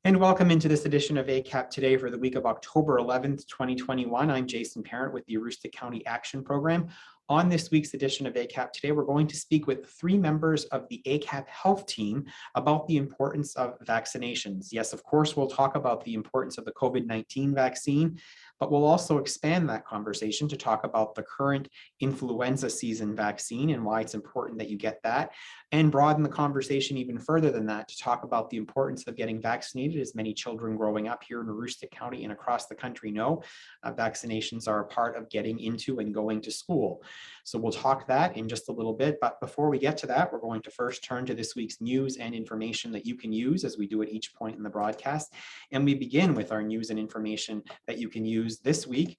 And welcome into this edition of ACAP Today for the week of October 11th, 2021. I'm Jason Parent with the Aroostook County Action Program. On this week's edition of ACAP Today, we're going to speak with 3 members of the ACAP health team about the importance of vaccinations. Yes, of course, we'll talk about the importance of the COVID-19 vaccine, but we'll also expand that conversation to talk about the current influenza season vaccine and why it's important that you get that, and broaden the conversation even further than that to talk about the importance of getting vaccinated. As many children growing up here in Aroostook County and across the country know, vaccinations are a part of getting into and going to school. So we'll talk that in just a little bit, but before we get to that, we're going to first turn to this week's news and information that you can use as we do at each point in the broadcast. And we begin with our news and information that you can use this week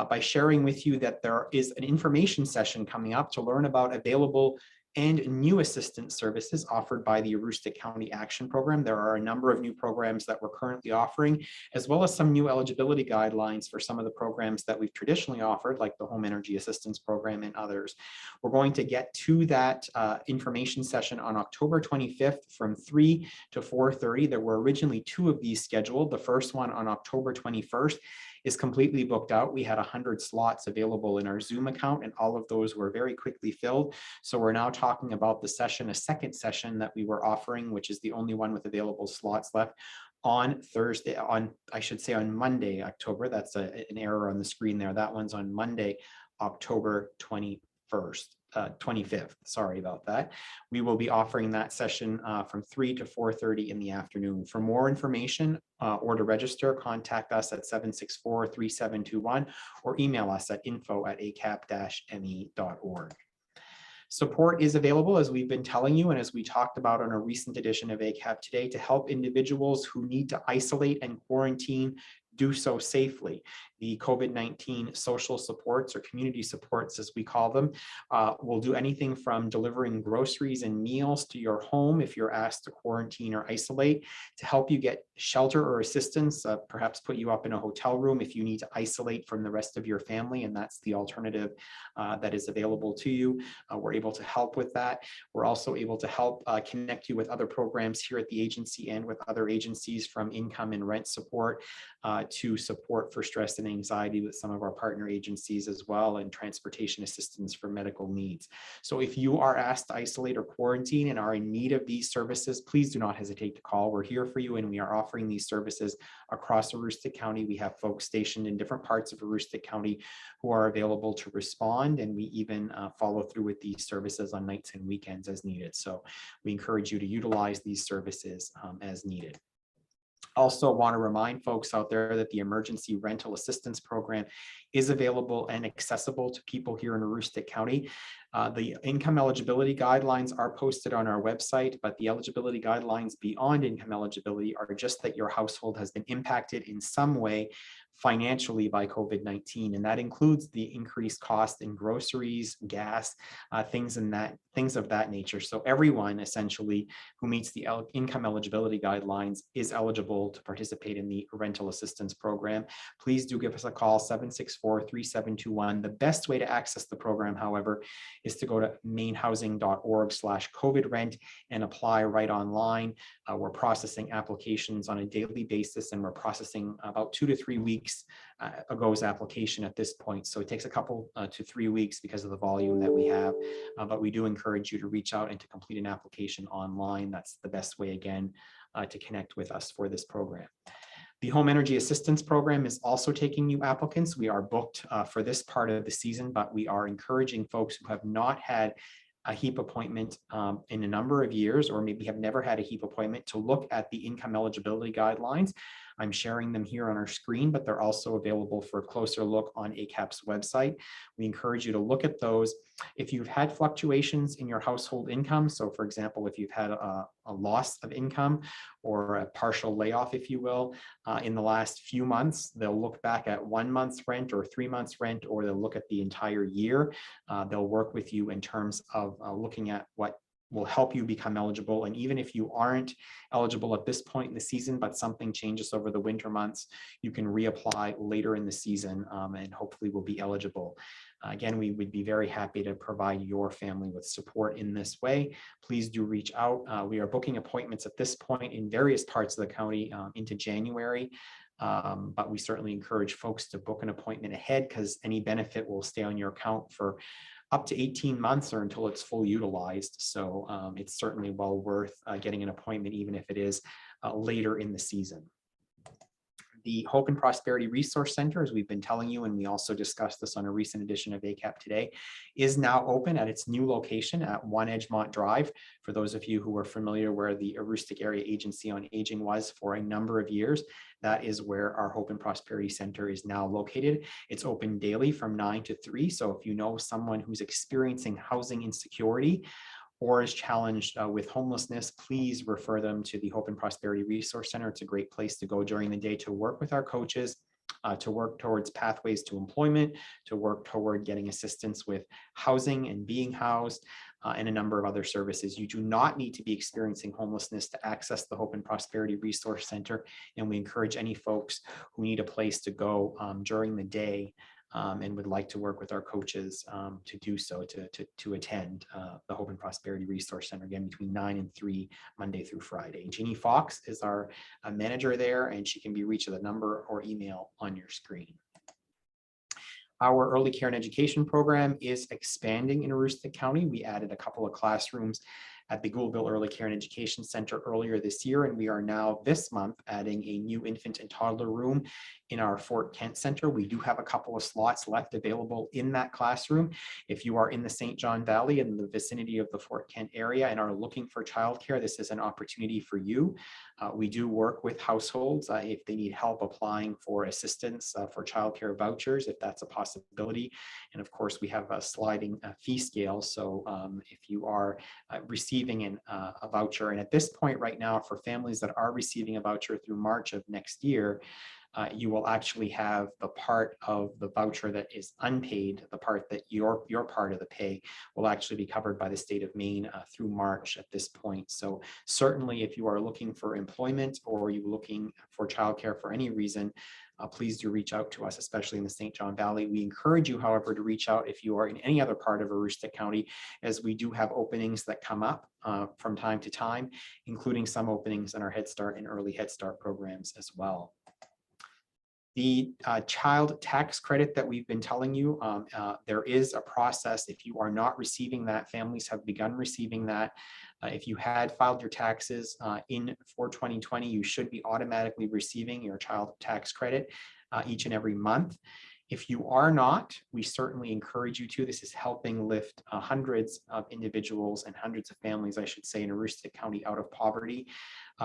by sharing with you that there is an information session coming up to learn about available and new assistance services offered by the Aroostook County Action Program. There are a number of new programs that we're currently offering, as well as some new eligibility guidelines for some of the programs that we've traditionally offered, like the Home Energy Assistance Program and others. We're going to get to that information session on October 25th from 3 to 4:30. There were originally 2 of these scheduled. The first one on October 21st is completely booked out. We had 100 slots available in our Zoom account, and all of those were very quickly filled. So we're now talking about the session, a second session that we were offering, which is the only one with available slots left, on Thursday, on Monday, October. That's an error on the screen there. That one's on Monday, October 25th. Sorry about that. We will be offering that session from 3 to 4:30 in the afternoon. For more information or to register, contact us at 764-3721 or email us at info@acap-me.org. Support is available, as we've been telling you, and as we talked about on a recent edition of ACAP Today, to help individuals who need to isolate and quarantine do so safely. The COVID-19 social supports, or community supports as we call them, will do anything from delivering groceries and meals to your home if you're asked to quarantine or isolate, to help you get shelter or assistance, perhaps put you up in a hotel room if you need to isolate from the rest of your family, and that's the alternative that is available to you. We're able to help with that. We're also able to help connect you with other programs here at the agency and with other agencies, from income and rent support to support for stress and anxiety with some of our partner agencies as well, and transportation assistance for medical needs. So if you are asked to isolate or quarantine and are in need of these services, please do not hesitate to call. We're here for you, and we are offering these services across Aroostook County. We have folks stationed in different parts of Aroostook County who are available to respond, and we even follow through with these services on nights and weekends as needed. So we encourage you to utilize these services as needed. Also want to remind folks out there that the Emergency Rental Assistance Program is available and accessible to people here in Aroostook County. The income eligibility guidelines are posted on our website, but the eligibility guidelines beyond income eligibility are just that your household has been impacted in some way financially by COVID-19, and that includes the increased cost in groceries, gas, things of that nature. So everyone essentially who meets the income eligibility guidelines is eligible to participate in the rental assistance program. Please do give us a call, 764-3721. The best way to access the program, however, is to go to mainhousing.org/COVID-rent and apply right online. We're processing applications on a daily basis, and we're processing about 2 to 3 weeks ago's application at this point. So it takes a couple to 3 weeks because of the volume that we have, but we do encourage you to reach out and to complete an application online. That's the best way, again, to connect with us for this program. The Home Energy Assistance Program is also taking new applicants. We are booked for this part of the season, but we are encouraging folks who have not had a HEAP appointment in a number of years, or maybe have never had a HEAP appointment, to look at the income eligibility guidelines. I'm sharing them here on our screen, but they're also available for a closer look on ACAP's website. We encourage you to look at those. If you've had fluctuations in your household income, so for example, if you've had a loss of income or a partial layoff, if you will, in the last few months, they'll look back at 1 month's rent or 3 months rent, or they'll look at the entire year. They'll work with you in terms of looking at what will help you become eligible. And even if you aren't eligible at this point in the season, but something changes over the winter months, you can reapply later in the season and hopefully will be eligible. Again, we would be very happy to provide your family with support in this way. Please do reach out. We are booking appointments at this point in various parts of the county into January. But we certainly encourage folks to book an appointment ahead because any benefit will stay on your account for up to 18 months or until it's fully utilized. So it's certainly well worth getting an appointment, even if it is later in the season. The Hope and Prosperity Resource Center, as we've been telling you, and we also discussed this on a recent edition of ACAP Today, is now open at its new location at 1 Edgemont Drive. For those of you who are familiar where the Aroostook Area Agency on Aging was for a number of years, that is where our Hope and Prosperity Center is now located. It's open daily from 9 to 3. So if you know someone who's experiencing housing insecurity or is challenged with homelessness, please refer them to the Hope and Prosperity Resource Center. It's a great place to go during the day to work with our coaches, to work towards pathways to employment, to work toward getting assistance with housing and being housed, and a number of other services. You do not need to be experiencing homelessness to access the Hope and Prosperity Resource Center, and we encourage any folks who need a place to go during the day and would like to work with our coaches to do so, to attend the Hope and Prosperity Resource Center, again, between 9 and 3, Monday through Friday. Jeannie Fox is our manager there, and she can be reached at the number or email on your screen. Our early care and education program is expanding in Aroostook County. We added a couple of classrooms at the Gouldville Early Care and Education Center earlier this year, and we are now this month adding a new infant and toddler room in our Fort Kent Center. We do have a couple of slots left available in that classroom. If you are in the St. John Valley and the vicinity of the Fort Kent area and are looking for childcare, this is an opportunity for you. We do work with households if they need help applying for assistance for childcare vouchers, if that's a possibility. And of course, we have a sliding fee scale. So if you are receiving a voucher, and at this point right now, for families that are receiving a voucher through March of next year, you will actually have the part of the voucher that is unpaid, the part that your part of the pay will actually be covered by the state of Maine through March at this point. So certainly if you are looking for employment or you're looking for childcare for any reason, please do reach out to us, especially in the St. John Valley. We encourage you, however, to reach out if you are in any other part of Aroostook County, as we do have openings that come up from time to time, including some openings in our Head Start and Early Head Start programs as well. The child tax credit that we've been telling you, there is a process. If you are not receiving that, families have begun receiving that. If you had filed your taxes for 2020, you should be automatically receiving your child tax credit each and every month. If you are not, we certainly encourage you to. This is helping lift hundreds of individuals and hundreds of families, I should say, in Aroostook County out of poverty.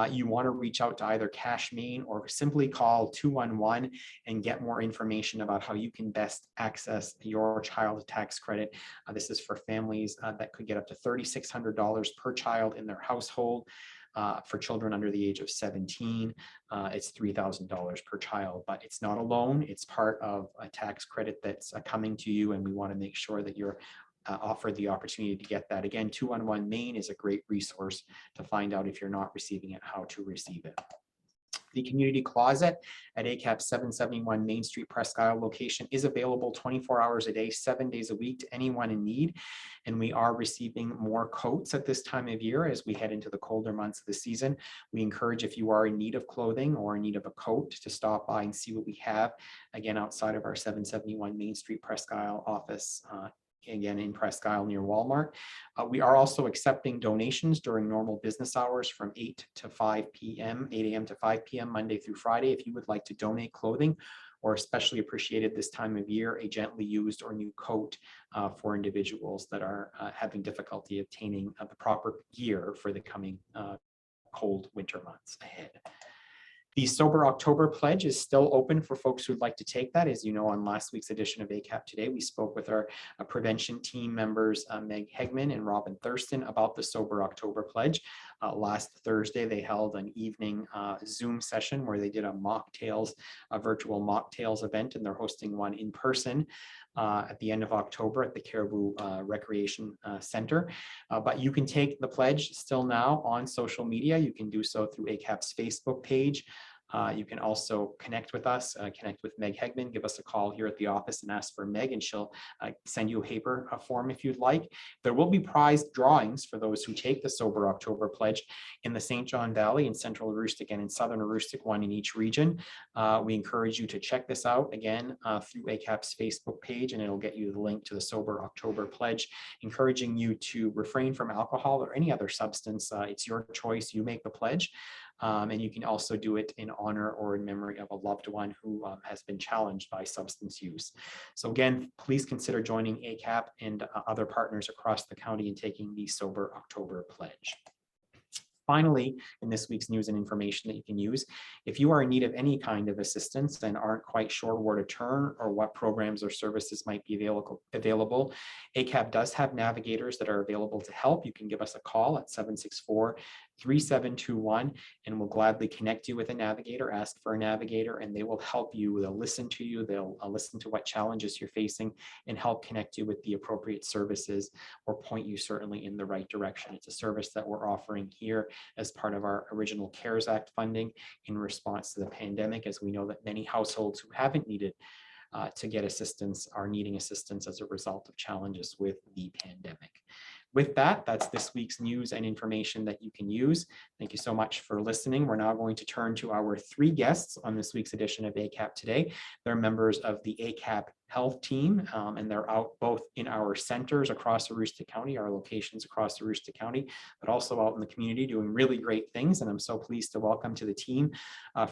You want to reach out to either Cash Main or simply call 211 and get more information about how you can best access your child tax credit. This is for families that could get up to $3,600 per child in their household. For children under the age of 17, it's $3,000 per child, but it's not a loan. It's part of a tax credit that's coming to you, and we want to make sure that you're offered the opportunity to get that. Again, 211 Maine is a great resource to find out if you're not receiving it, how to receive it. The community closet at ACAP 771 Main Street Presque Isle location is available 24 hours a day, 7 days a week to anyone in need. And we are receiving more coats at this time of year as we head into the colder months of the season. We encourage, if you are in need of clothing or in need of a coat, to stop by and see what we have. Again, outside of our 771 Main Street Presque Isle office, again in Presque Isle near Walmart. We are also accepting donations during normal business hours from 8 to 5 p.m., 8 a.m. to 5 p.m. Monday through Friday. If you would like to donate clothing, or especially appreciated this time of year, a gently used or new coat for individuals that are having difficulty obtaining the proper gear for the coming cold winter months ahead. The Sober October pledge is still open for folks who'd like to take that. As you know, on last week's edition of ACAP Today, we spoke with our prevention team members, Meg Hegman and Robin Thurston, about the Sober October pledge. Last Thursday, they held an evening Zoom session where they did a virtual mocktails event, and they're hosting one in person at the end of October at the Caribou Recreation Center. But you can take the pledge still now on social media. You can do so through ACAP's Facebook page. You can also connect with us, connect with Meg Hegman, give us a call here at the office and ask for Meg, and she'll send you a paper form if you'd like. There will be prize drawings for those who take the Sober October Pledge in the St. John Valley, in Central Aroostook, and in Southern Aroostook, one in each region. We encourage you to check this out again through ACAP's Facebook page, and it'll get you the link to the Sober October Pledge, encouraging you to refrain from alcohol or any other substance. It's your choice. You make the pledge. And you can also do it in honor or in memory of a loved one who has been challenged by substance use. So again, please consider joining ACAP and other partners across the county in taking the Sober October Pledge. Finally, in this week's news and information that you can use, if you are in need of any kind of assistance and aren't quite sure where to turn or what programs or services might be available, ACAP does have navigators that are available to help. You can give us a call at 764-3721, and we'll gladly connect you with a navigator. Ask for a navigator, and they will help you. They'll listen to you. They'll listen to what challenges you're facing and help connect you with the appropriate services or point you certainly in the right direction. It's a service that we're offering here as part of our original CARES Act funding in response to the pandemic, as we know that many households who haven't needed to get assistance are needing assistance as a result of challenges with the pandemic. With that, that's this week's news and information that you can use. Thank you so much for listening. We're now going to turn to our three guests on this week's edition of ACAP Today. They're members of the ACAP Health Team, and they're out both in our centers across Aroostook County, our locations across Aroostook County, but also out in the community doing really great things. And I'm so pleased to welcome to the team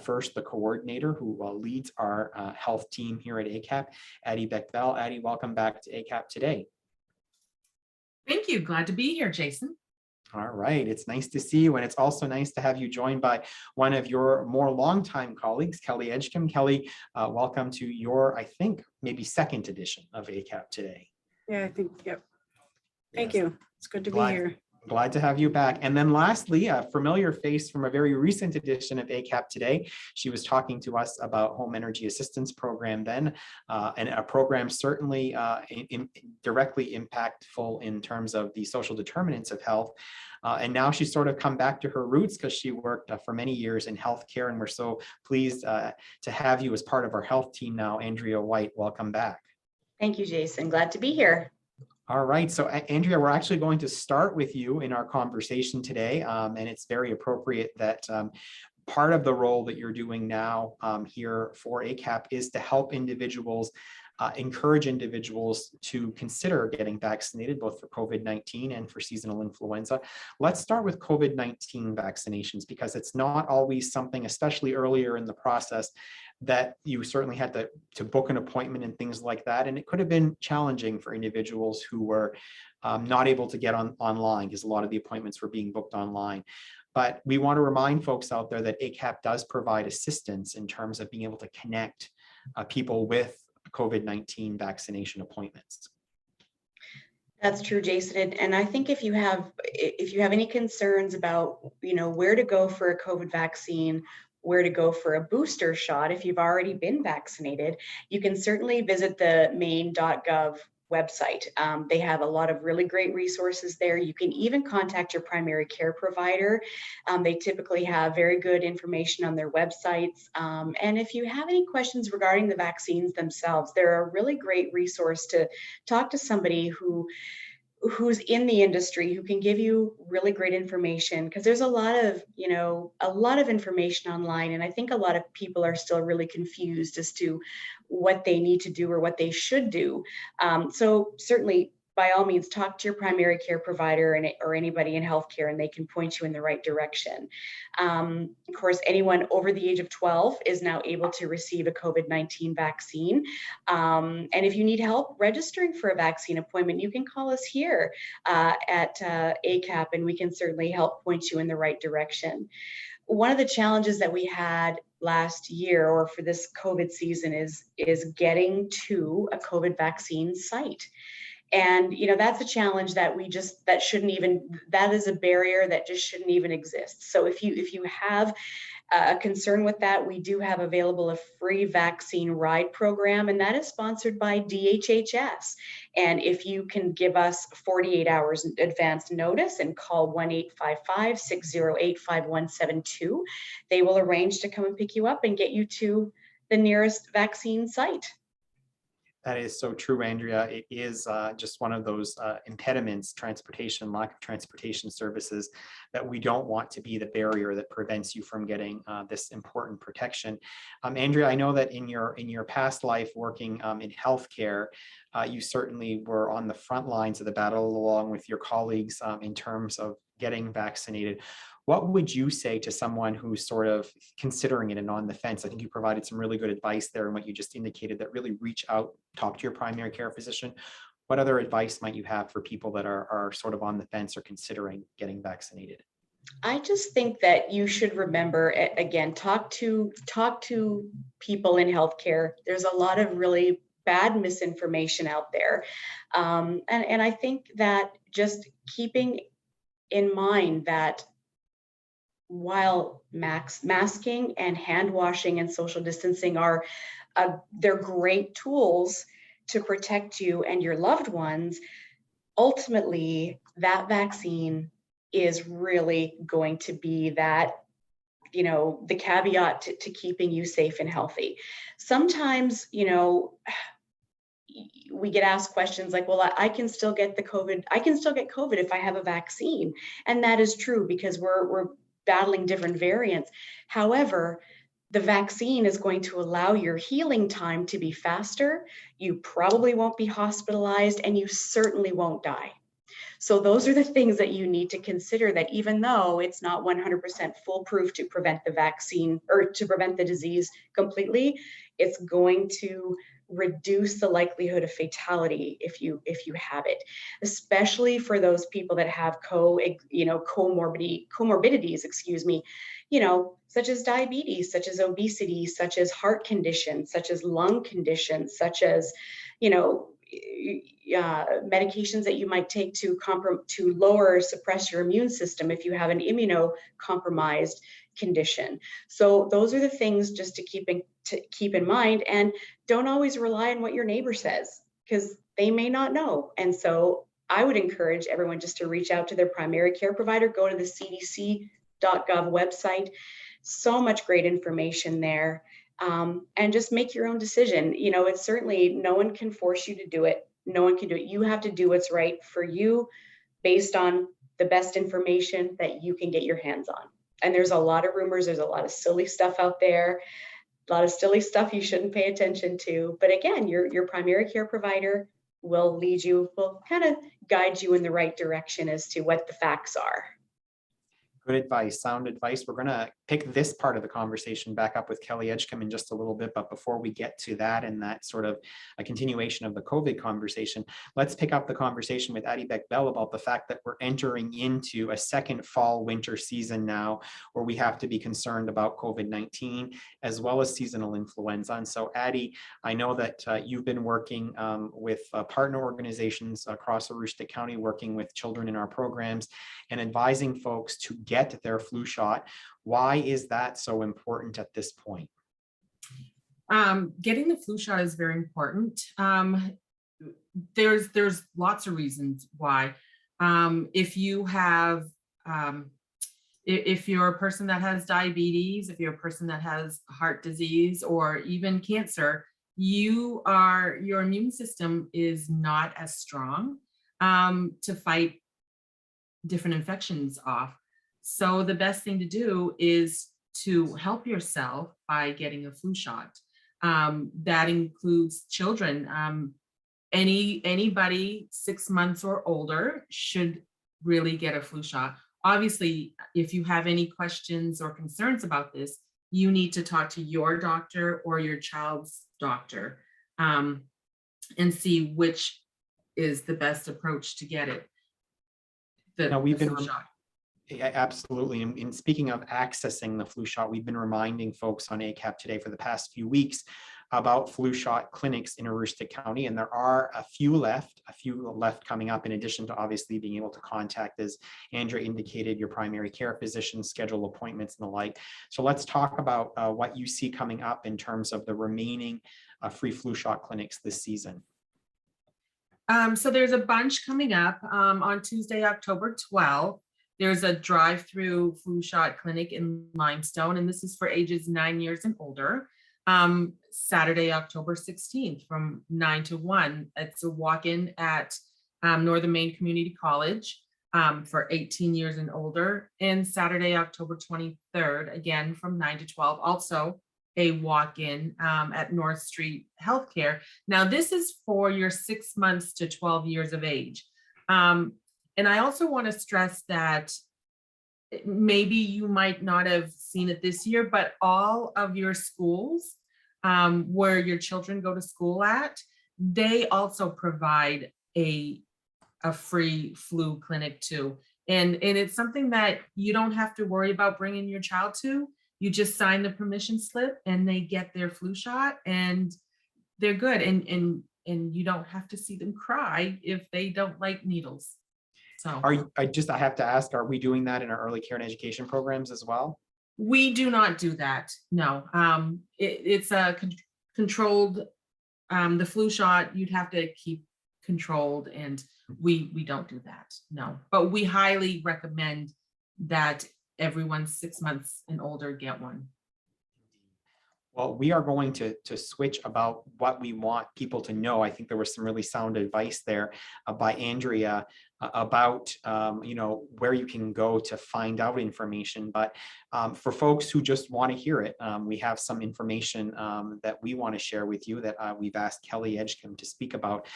first the coordinator who leads our health team here at ACAP, Addy Beck-Bell. Addy, welcome back to ACAP Today. Thank you. Glad to be here, Jason. All right. It's nice to see you. And it's also nice to have you joined by one of your more longtime colleagues, Kelly Edgecomb. Kelly, welcome to your, I think, maybe second edition of ACAP Today. Yeah, I think, yep. Thank you. It's good to be here. Glad to have you back. And then lastly, a familiar face from a very recent edition of ACAP Today. She was talking to us about Home Energy Assistance Program then, and a program certainly directly impactful in terms of the social determinants of health. And now she's sort of come back to her roots because she worked for many years in healthcare, and we're so pleased to have you as part of our health team now. Andrea White, welcome back. Thank you, Jason. Glad to be here. All right. So, Andrea, we're actually going to start with you in our conversation today. And it's very appropriate that part of the role that you're doing now here for ACAP is to help individuals, encourage individuals to consider getting vaccinated, both for COVID-19 and for seasonal influenza. Let's start with COVID-19 vaccinations, because it's not always something, especially earlier in the process, that you certainly had to book an appointment and things like that. And it could have been challenging for individuals who were not able to get online because a lot of the appointments were being booked online. But we want to remind folks out there that ACAP does provide assistance in terms of being able to connect people with COVID-19 vaccination appointments. That's true, Jason. And I think if you have any concerns about, where to go for a COVID vaccine, where to go for a booster shot, if you've already been vaccinated, you can certainly visit the maine.gov website. They have a lot of really great resources there. You can even contact your primary care provider. They typically have very good information on their websites. And if you have any questions regarding the vaccines themselves, they're a really great resource to talk to somebody who's in the industry, who can give you really great information, because there's a lot of information online, and I think a lot of people are still really confused as to what they need to do or what they should do. So certainly, by all means, talk to your primary care provider or anybody in healthcare, and they can point you in the right direction. Of course, anyone over the age of 12 is now able to receive a COVID-19 vaccine. And if you need help registering for a vaccine appointment, you can call us here at ACAP, and we can certainly help point you in the right direction. One of the challenges that we had last year, or for this COVID season, is getting to a COVID vaccine site. And, that's a challenge that that is a barrier that just shouldn't even exist. So if you have a concern with that, we do have available a free vaccine ride program, and that is sponsored by DHHS. And if you can give us 48 hours advance notice and call 1-855-608-5172, they will arrange to come and pick you up and get you to the nearest vaccine site. That is so true, Andrea. It is just one of those impediments, lack of transportation services, that we don't want to be the barrier that prevents you from getting this important protection. Andrea, I know that in your past life working in healthcare, you certainly were on the front lines of the battle along with your colleagues in terms of getting vaccinated. What would you say to someone who's sort of considering it and on the fence? I think you provided some really good advice there, and what you just indicated, that really reach out, talk to your primary care physician. What other advice might you have for people that are sort of on the fence or considering getting vaccinated? I just think that you should remember, again, talk to people in healthcare. There's a lot of really bad misinformation out there. And I think that just keeping in mind that while masking and hand washing and social distancing they're great tools to protect you and your loved ones, ultimately that vaccine is really going to be that, the caveat to keeping you safe and healthy. Sometimes, we get asked questions like, well, I can still get COVID if I have a vaccine. And that is true, because we're battling different variants. However, the vaccine is going to allow your healing time to be faster. You probably won't be hospitalized, and you certainly won't die. So those are the things that you need to consider, that even though it's not 100% foolproof to prevent the vaccine or to prevent the disease completely, it's going to reduce the likelihood of fatality if you have it, especially for those people that have comorbidities, such as diabetes, such as obesity, such as heart conditions, such as lung conditions, such as, medications that you might take to lower or suppress your immune system if you have an immunocompromised condition. So those are the things just to keep in mind, and don't always rely on what your neighbor says, because they may not know. And so I would encourage everyone just to reach out to their primary care provider, go to the cdc.gov website. So much great information there. And just make your own decision. It's certainly, no one can force you to do it. No one can do it. You have to do what's right for you based on the best information that you can get your hands on. And there's a lot of rumors. There's a lot of silly stuff out there, a lot of silly stuff you shouldn't pay attention to. But again, your primary care provider will kind of guide you in the right direction as to what the facts are. Good advice, sound advice. We're going to pick this part of the conversation back up with Kelly Edgecomb in just a little bit. But before we get to that and that sort of a continuation of the COVID conversation, let's pick up the conversation with Addy Beck-Bell about the fact that we're entering into a second fall-winter season now, where we have to be concerned about COVID-19 as well as seasonal influenza. And so, Addy, I know that you've been working with partner organizations across Aroostook County, working with children in our programs and advising folks to get their flu shot. Why is that so important at this point? Getting the flu shot is very important. There's lots of reasons why. If you're a person that has diabetes, if you're a person that has heart disease or even cancer, your immune system is not as strong to fight different infections off. So the best thing to do is to help yourself by getting a flu shot. That includes children. Anybody 6 months or older should really get a flu shot. Obviously, if you have any questions or concerns about this, you need to talk to your doctor or your child's doctor and see which is the best approach to get it. Now, we've been flu shot. Absolutely. And speaking of accessing the flu shot, we've been reminding folks on ACAP Today for the past few weeks about flu shot clinics in Aroostook County, and there are a few left coming up, in addition to obviously being able to contact, as Andrea indicated, your primary care physician, schedule appointments and the like. So let's talk about what you see coming up in terms of the remaining free flu shot clinics this season. So there's a bunch coming up on Tuesday, October 12th. There's a drive-through flu shot clinic in Limestone, and this is for ages 9 years and older. Saturday, October 16th from 9 to 1. It's a walk-in at Northern Maine Community College for 18 years and older. And Saturday, October 23rd, again from 9 to 12, also a walk-in at North Street Healthcare. Now, this is for your 6 months to 12 years of age. And I also want to stress that maybe you might not have seen it this year, but all of your schools where your children go to school at, they also provide a free flu clinic too. And it's something that you don't have to worry about bringing your child to. You just sign the permission slip and they get their flu shot and they're good. And you don't have to see them cry if they don't like needles. So I have to ask, are we doing that in our early care and education programs as well? we do not do that. No, it's a controlled, the flu shot, you'd have to keep controlled, and we don't do that. No, but we highly recommend that everyone 6 months and older get one. Well, we are going to switch about what we want people to know. I think there was some really sound advice there by Andrea about where you can go to find out information. But for folks who just want to hear it, we have some information that we want to share with you that we've asked Kelly Edgecomb to speak about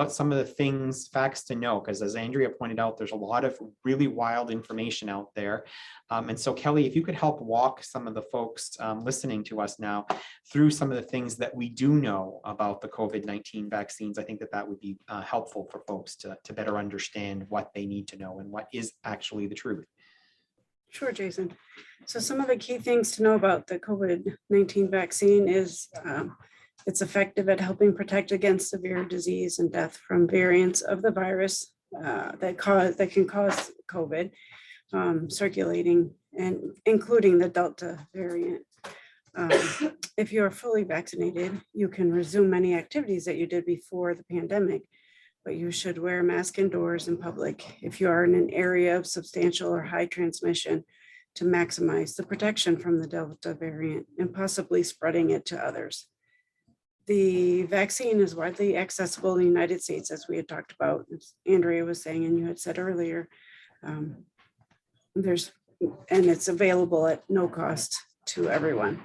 some of the things, facts to know, because as Andrea pointed out, there's a lot of really wild information out there. And so Kelly, if you could help walk some of the folks listening to us now through some of the things that we do know about the COVID-19 vaccines, I think that would be helpful for folks to better understand what they need to know and what is actually the truth. Sure, Jason. So some of the key things to know about the COVID-19 vaccine is it's effective at helping protect against severe disease and death from variants of the virus that can cause COVID circulating, and including the Delta variant. If you're fully vaccinated, you can resume many activities that you did before the pandemic, but you should wear a mask indoors in public if you are in an area of substantial or high transmission to maximize the protection from the Delta variant and possibly spreading it to others. The vaccine is widely accessible in the United States, as we had talked about, as Andrea was saying, and you had said earlier. And it's available at no cost to everyone.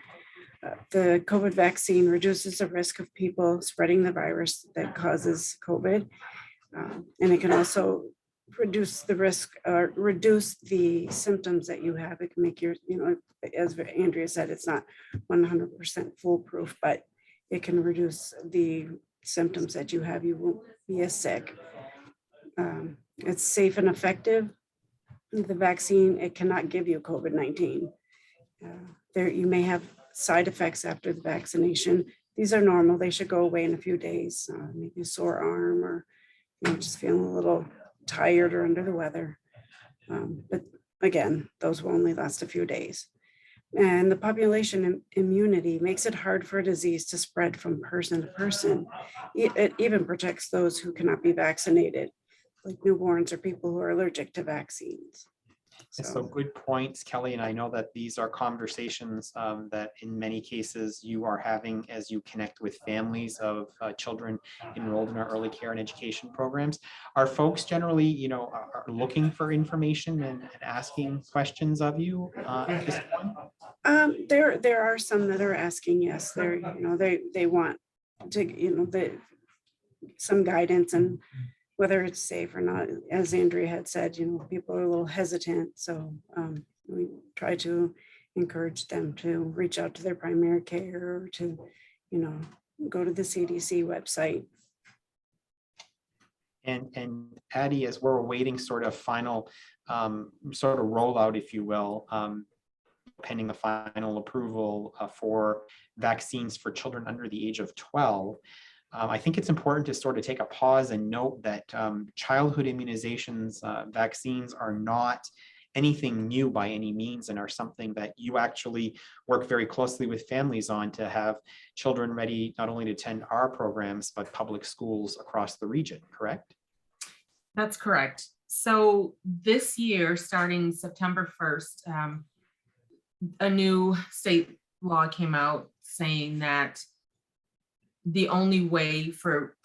The COVID vaccine reduces the risk of people spreading the virus that causes COVID. And it can also reduce the risk, reduce the symptoms that you have. It can make your, as Andrea said, it's not 100% foolproof, but it can reduce the symptoms that you have. You won't be as sick. It's safe and effective. The vaccine, it cannot give you COVID-19. You may have side effects after the vaccination. These are normal. They should go away in a few days. Maybe a sore arm, or just feeling a little tired or under the weather. But again, those will only last a few days. And the population immunity makes it hard for a disease to spread from person to person. It even protects those who cannot be vaccinated, like newborns or people who are allergic to vaccines. So good points, Kelly. And I know that these are conversations that in many cases you are having as you connect with families of children enrolled in our early care and education programs. Are folks generally, are looking for information and asking questions of you at this point? There are some that are asking, yes, they want to, some guidance and whether it's safe or not. As Andrea had said, people are a little hesitant. So we try to encourage them to reach out to their primary care or to, go to the CDC website. And Addy, as we're awaiting sort of final sort of rollout, if you will, pending the final approval for vaccines for children under the age of 12. I think it's important to sort of take a pause and note that childhood immunizations, vaccines are not anything new by any means, and are something that you actually work very closely with families on to have children ready not only to attend our programs, but public schools across the region, correct? That's correct. So this year, starting September 1st, a new state law came out saying that the only way for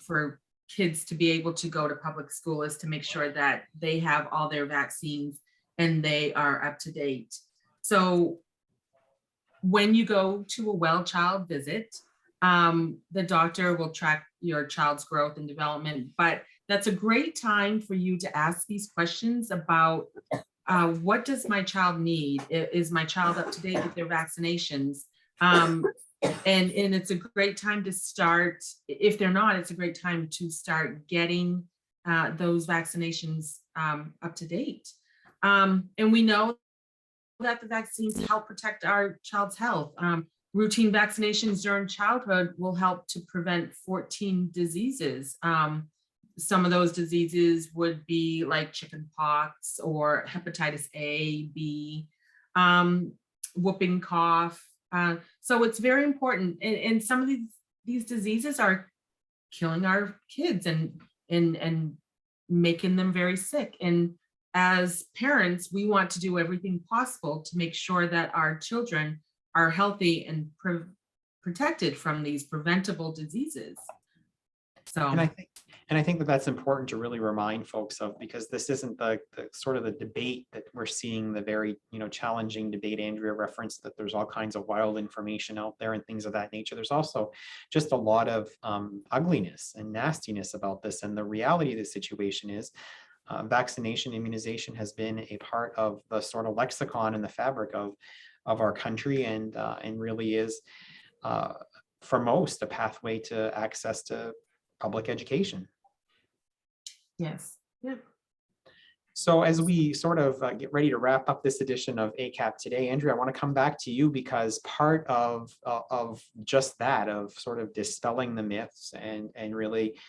kids to be able to go to public school is to make sure that they have all their vaccines and they are up to date. So when you go to a well child visit, the doctor will track your child's growth and development, but that's a great time for you to ask these questions about what does my child need? Is my child up to date with their vaccinations? And it's a great time to start. If they're not, it's a great time to start getting those vaccinations up to date. And we know that the vaccines help protect our child's health. Routine vaccinations during childhood will help to prevent 14 diseases. Some of those diseases would be like chickenpox or hepatitis A, B, whooping cough. So it's very important. And some of these diseases are killing our kids and making them very sick. And as parents, we want to do everything possible to make sure that our children are healthy and protected from these preventable diseases. So, and I think that that's important to really remind folks of, because this isn't the sort of the debate that we're seeing, the very, challenging debate Andrea referenced, that there's all kinds of wild information out there and things of that nature. There's also just a lot of ugliness and nastiness about this. And the reality of the situation is vaccination immunization has been a part of the sort of lexicon and the fabric of our country, and really is for most a pathway to access to public education. yes. Yeah. So as we sort of get ready to wrap up this edition of ACAP Today, Andrea, I want to come back to you, because part of just that, of sort of dispelling the myths and really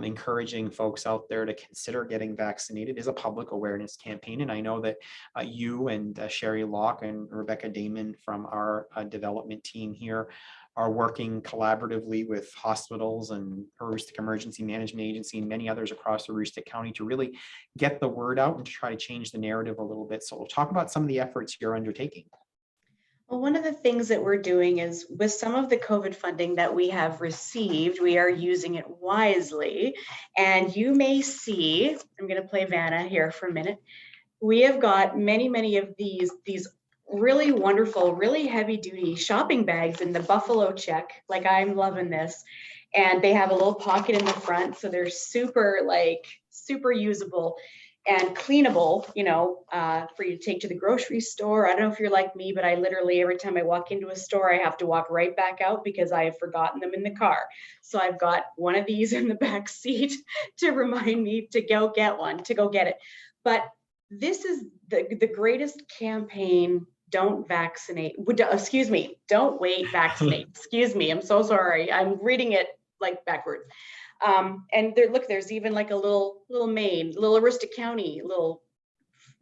encouraging folks out there to consider getting vaccinated, is a public awareness campaign. And I know that you and Sherry Locke and Rebecca Damon from our development team here are working collaboratively with hospitals and Heuristic Emergency Management Agency and many others across Aroostook County to really get the word out and to try to change the narrative a little bit. So we'll talk about some of the efforts you're undertaking. Well, one of the things that we're doing is, with some of the COVID funding that we have received, we are using it wisely. And you may see, I'm going to play Vanna here for a minute. We have got many of these really wonderful, really heavy duty shopping bags in the buffalo check. Like, I'm loving this. And they have a little pocket in the front, so they're super usable and cleanable, for you to take to the grocery store. I don't know if you're like me, but I literally, every time I walk into a store, I have to walk right back out because I have forgotten them in the car. So I've got one of these in the back seat to remind me to go get it. But this is the greatest campaign. Don't vaccinate. Don't wait, vaccinate. Excuse me. I'm so sorry. I'm reading it like backwards. And there's even like a little Maine, little Aroostook County, little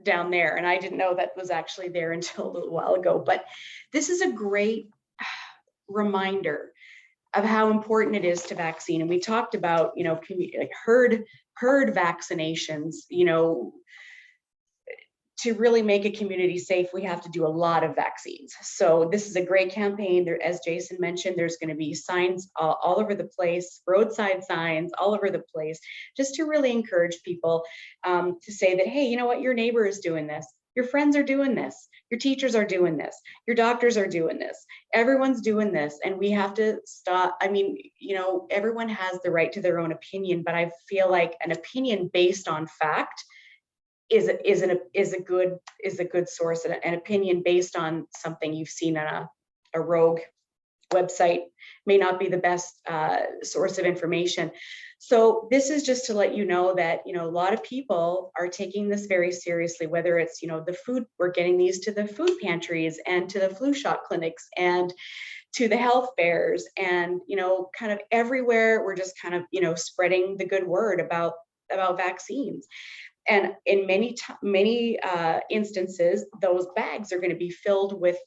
down there. And I didn't know that was actually there until a little while ago. But this is a great reminder of how important it is to vaccine. And we talked about, herd vaccinations, to really make a community safe, we have to do a lot of vaccines. So this is a great campaign. There, as Jason mentioned, there's going to be signs all over the place, roadside signs all over the place, just to really encourage people to say that, hey, you know what, your neighbor is doing this, your friends are doing this, your teachers are doing this, your doctors are doing this, everyone's doing this, and we have to stop. I mean, everyone has the right to their own opinion, but I feel like an opinion based on fact is a good source. An opinion based on something you've seen on a rogue website may not be the best source of information. So this is just to let you know that, a lot of people are taking this very seriously, whether it's, the food, we're getting these to the food pantries and to the flu shot clinics and to the health fairs, and, kind of everywhere. We're just kind of, spreading the good word about vaccines. And in many instances, those bags are going to be filled with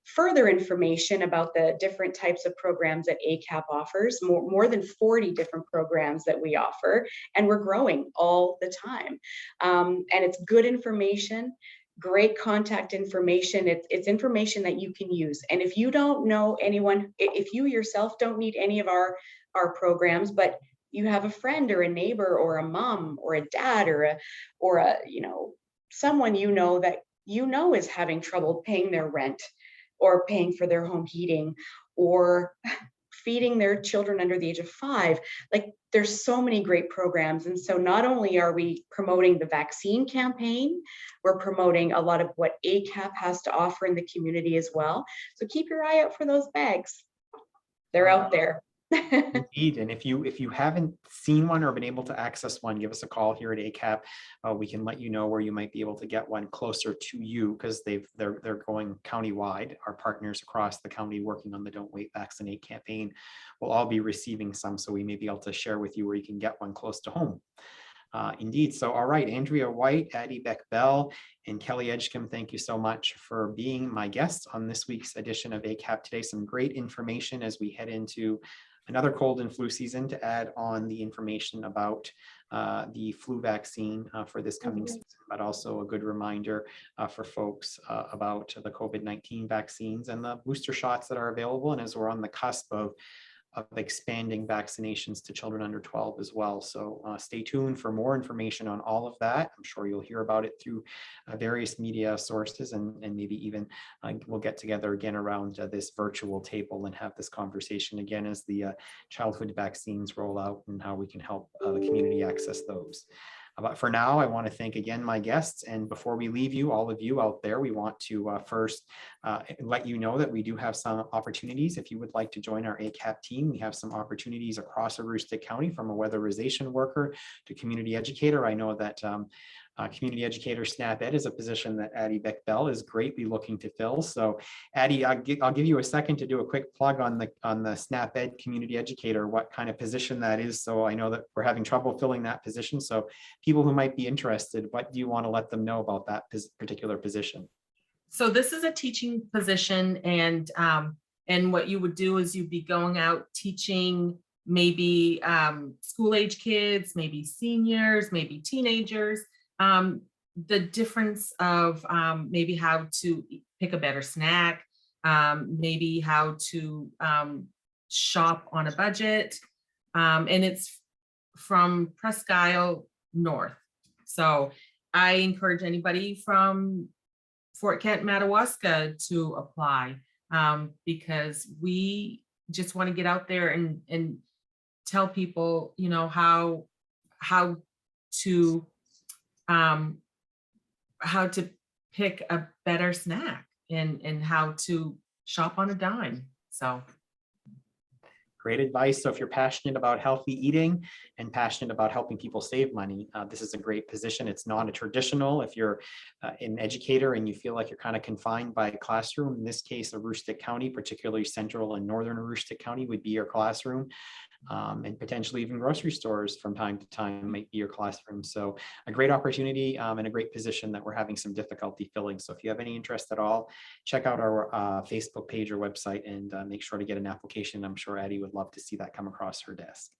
further information about the different types of programs that ACAP offers, more than 40 different programs that we offer, and we're growing all the time. And it's good information, great contact information. It's information that you can use. And if you don't know anyone, if you yourself don't need any of our programs, but you have a friend or a neighbor or a mom or a dad or a someone that is having trouble paying their rent or paying for their home heating or feeding their children under the age of 5, like there's so many great programs. And so not only are we promoting the vaccine campaign, we're promoting a lot of what ACAP has to offer in the community as well. So keep your eye out for those bags. They're out there. Indeed, and if you haven't seen one or been able to access one, give us a call here at ACAP. We can let you know where you might be able to get one closer to you, because they're going countywide. Our partners across the county working on the Don't Wait Vaccinate campaign will all be receiving some, so we may be able to share with you where you can get one close to home. Indeed. So, all right, Andrea White, Addy, Beck-Bell, and Kelly Edgecomb, thank you so much for being my guests on this week's edition of ACAP Today. Some great information as we head into another cold and flu season, to add on the information about the flu vaccine for this coming season, but also a good reminder for folks about the COVID-19 vaccines and the booster shots that are available. And as we're on the cusp of expanding vaccinations to children under 12 as well. So stay tuned for more information on all of that. I'm sure you'll hear about it through various media sources, and maybe even we'll get together again around this virtual table and have this conversation again as the childhood vaccines roll out and how we can help the community access those. But for now, I want to thank again my guests. And before we leave you, all of you out there, we want to first let you know that we do have some opportunities. If you would like to join our ACAP team, we have some opportunities across Aroostook County, from a weatherization worker to community educator. I know that community educator SNAP Ed is a position that Addy Beck-Bell is greatly looking to fill. So Addy, I'll give you a second to do a quick plug on the SNAP Ed community educator, what kind of position that is. So I know that we're having trouble filling that position. So people who might be interested, what do you want to let them know about that particular position? So this is a teaching position, and what you would do is you'd be going out teaching maybe school age kids, maybe seniors, maybe teenagers, the difference of maybe how to pick a better snack, maybe how to shop on a budget, and it's from Presque Isle north. So I encourage anybody from Fort Kent, Madawaska to apply, because we just want to get out there and tell people, how to pick a better snack and how to shop on a dime. So great advice. So if you're passionate about healthy eating and passionate about helping people save money, this is a great position. It's not a traditional. If you're an educator and you feel like you're kind of confined by a classroom, in this case, Aroostook County, particularly central and northern Aroostook County, would be your classroom. And potentially even grocery stores from time to time might be your classroom. So a great opportunity and a great position that we're having some difficulty filling. So if you have any interest at all, check out our Facebook page or website and make sure to get an application. I'm sure Addy would love to see that come across her desk.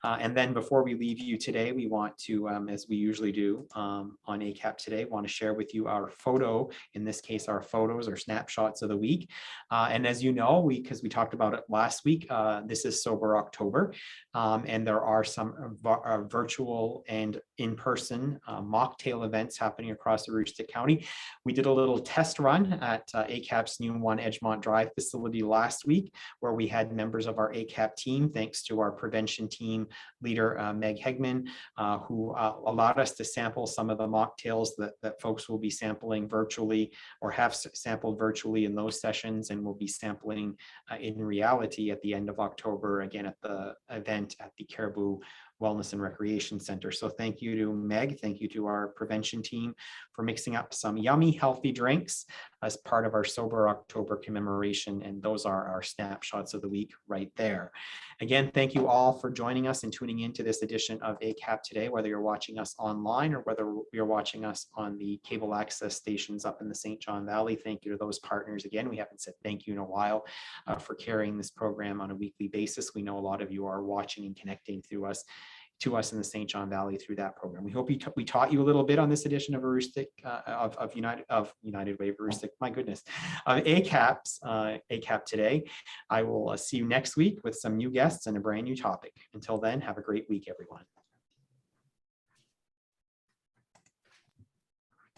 And then before we leave you today, we want to, as we usually do on ACAP Today, want to share with you our photo, in this case, our photos or snapshots of the week. And as you know, because we talked about it last week, this is Sober October, and there are some virtual and in-person mocktail events happening across Aroostook County. We did a little test run at ACAP's new One Edgemont Drive facility last week, where we had members of our ACAP team, thanks to our prevention team, leader, Meg Hegman, who allowed us to sample some of the mocktails that folks will be sampling virtually or have sampled virtually in those sessions, and will be sampling in reality at the end of October, again at the event at the Caribou Wellness and Recreation Center. So thank you to Meg, thank you to our prevention team for mixing up some yummy, healthy drinks as part of our Sober October commemoration. And those are our snapshots of the week right there. Again, thank you all for joining us and tuning into this edition of ACAP Today, whether you're watching us online or whether you're watching us on the cable access stations up in the St. John Valley. Thank you to those partners. Again, we haven't said thank you in a while for carrying this program on a weekly basis. We know a lot of you are watching and connecting to us in the St. John Valley through that program. We hope we taught you a little bit on this edition of Heuristic of United Way of Heuristic. My goodness, ACAP Today. I will see you next week with some new guests and a brand new topic. Until then, have a great week, everyone.